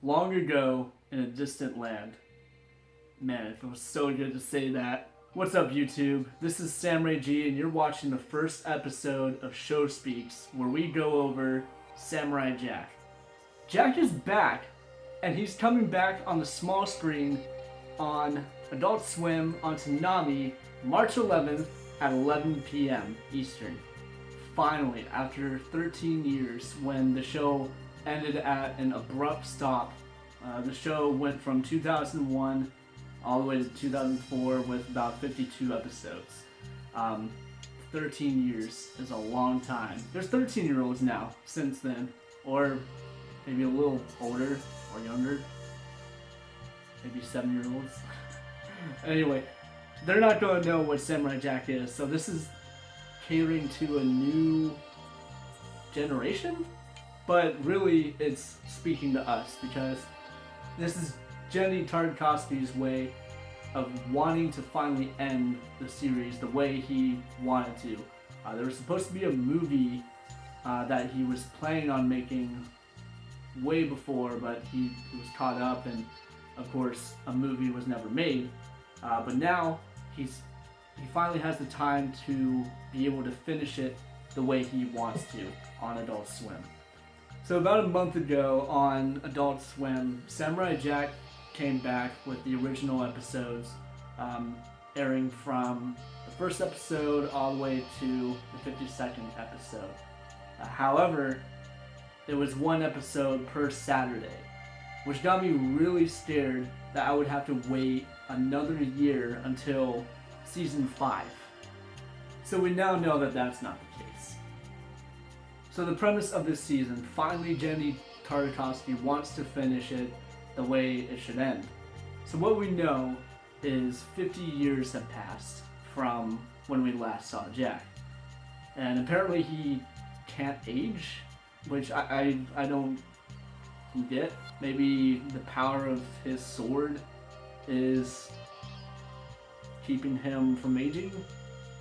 Long ago in a distant land. Man, it feels so good to say that. What's up, YouTube? This is Samurai G, and you're watching the first episode of Show Speaks, where we go over Samurai Jack. Jack is back, and he's coming back on the small screen on Adult Swim on Toonami, March 11th at 11 p.m. Eastern. Finally, after 13 years, when the show ended at an abrupt stop. The show went from 2001 all the way to 2004 with about 52 episodes. 13 years is a long time. There's 13-year-olds now since then, or maybe a little older or younger. Maybe 7-year-olds. Anyway, they're not going to know what Samurai Jack is, so this is catering to a new generation? But really, it's speaking to us because this is Genndy Tartakovsky's way of wanting to finally end the series the way he wanted to. There was supposed to be a movie that he was planning on making way before, but he was caught up, and of course, a movie was never made. But now he finally has the time to be able to finish it the way he wants to on Adult Swim. So about a month ago on Adult Swim, Samurai Jack came back with the original episodes, airing from the first episode all the way to the 52nd episode. However, it was one episode per Saturday, which got me really scared that I would have to wait another year until season 5. So we now know that that's not the case. So the premise of this season, finally Genndy Tartakovsky wants to finish it the way it should end. So what we know is 50 years have passed from when we last saw Jack. And apparently he can't age, which I don't get. Maybe the power of his sword is keeping him from aging.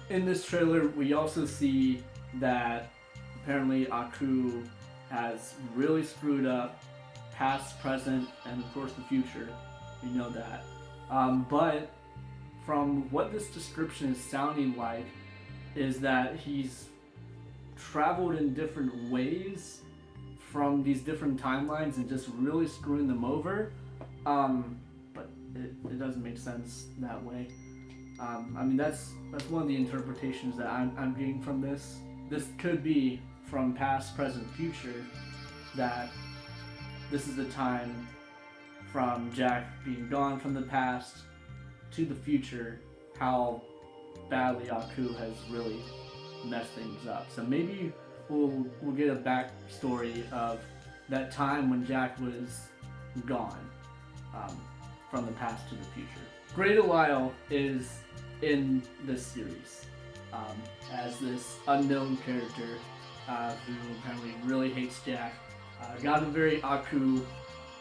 In this trailer, we also see that apparently Aku has really screwed up past, present, and of course the future. We know that. But from what this description is sounding like is that he's traveled in different ways from these different timelines and just really screwing them over. But it doesn't make sense that way. I mean, that's one of the interpretations that I'm getting from this. This could be from past, present, future, that this is the time from Jack being gone from the past to the future, how badly Aku has really messed things up. So maybe we'll get a backstory of that time when Jack was gone, from the past to the future. Great Delisle is in this series as this unknown character who apparently really hates Jack. Got a very Aku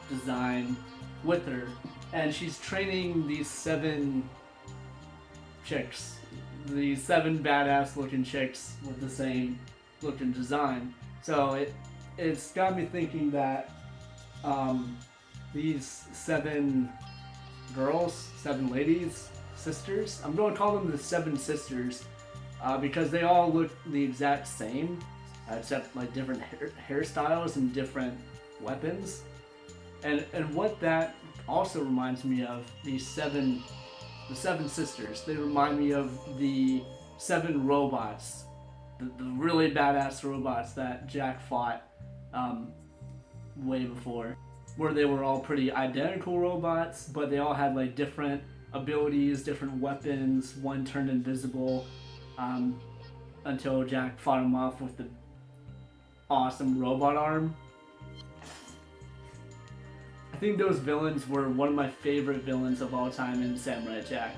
design with her, and she's training these 7 chicks, these 7 badass looking chicks with the same looking design. So it's got me thinking that these 7 girls, 7 ladies, sisters, I'm going to call them the 7 sisters because they all look the exact same, except like different hairstyles and different weapons. And what that also reminds me of, the 7 sisters, they remind me of the 7 robots, the really badass robots that Jack fought way before, where they were all pretty identical robots, but they all had like different abilities, different weapons. One turned invisible until Jack fought him off with the awesome robot arm. I think those villains were one of my favorite villains of all time in Samurai Jack.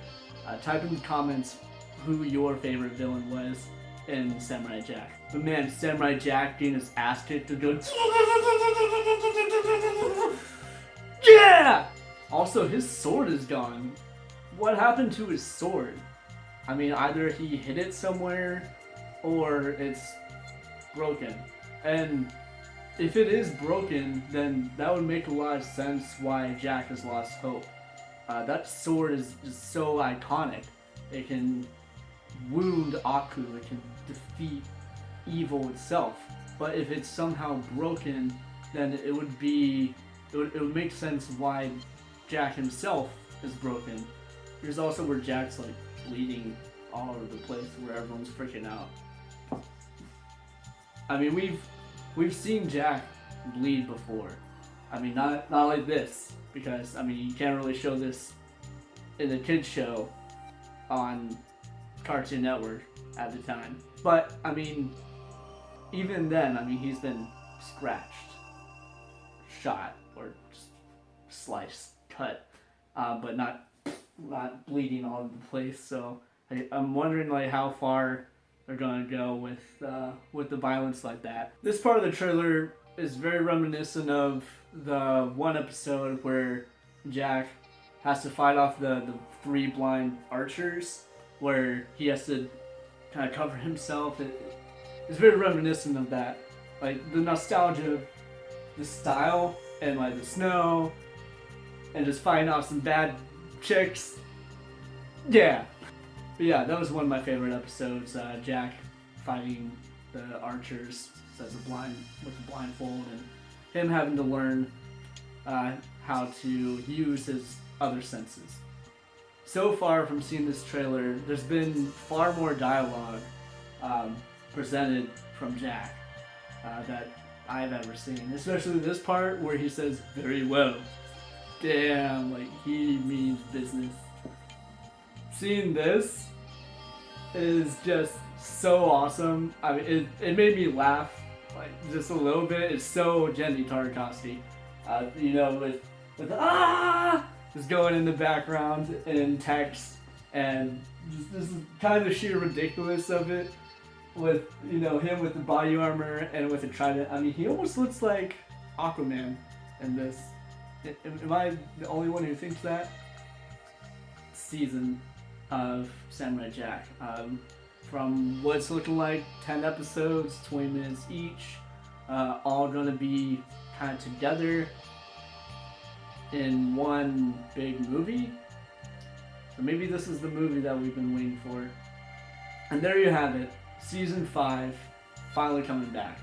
Type in the comments who your favorite villain was in Samurai Jack. But man, Samurai Jack getting his ass kicked and going, yeah! Also, his sword is gone. What happened to his sword? I mean, either he hid it somewhere or it's broken. And if it is broken, then that would make a lot of sense why Jack has lost hope. That sword is so iconic. It can wound Aku, it can defeat evil itself. But if it's somehow broken, then it would make sense why Jack himself is broken. Here's also where Jack's like bleeding all over the place, where everyone's freaking out. I mean, we've seen Jack bleed before. I mean, not like this, because I mean you can't really show this in a kids show on Cartoon Network at the time. But I mean, even then, I mean he's been scratched, shot, or just sliced, cut, but not bleeding all over the place. So I'm wondering like how far they're gonna go with the violence like that. This part of the trailer is very reminiscent of the one episode where Jack has to fight off the three blind archers, where he has to kind of cover himself. It's very reminiscent of that, like the nostalgia, the style, and like the snow, and just fighting off some bad chicks. Yeah. But yeah, that was one of my favorite episodes. Jack fighting the archers as a blind with the blindfold, and him having to learn how to use his other senses. So far from seeing this trailer, there's been far more dialogue presented from Jack that I've ever seen. Especially this part where he says, "Very well." Damn, like he means business. Seeing this is just so awesome. I mean, it made me laugh like just a little bit. It's so Jenny Tartakovsky, you know, with just going in the background in text, and just this is kind of the sheer ridiculous of it. With him with the body armor and with the trident. I mean, he almost looks like Aquaman in this. Am I the only one who thinks that? Season of Samurai Jack. From what's looking like 10 episodes, 20 minutes each, all gonna be kind of together in one big movie. So maybe this is the movie that we've been waiting for. And there you have it. Season 5 finally coming back.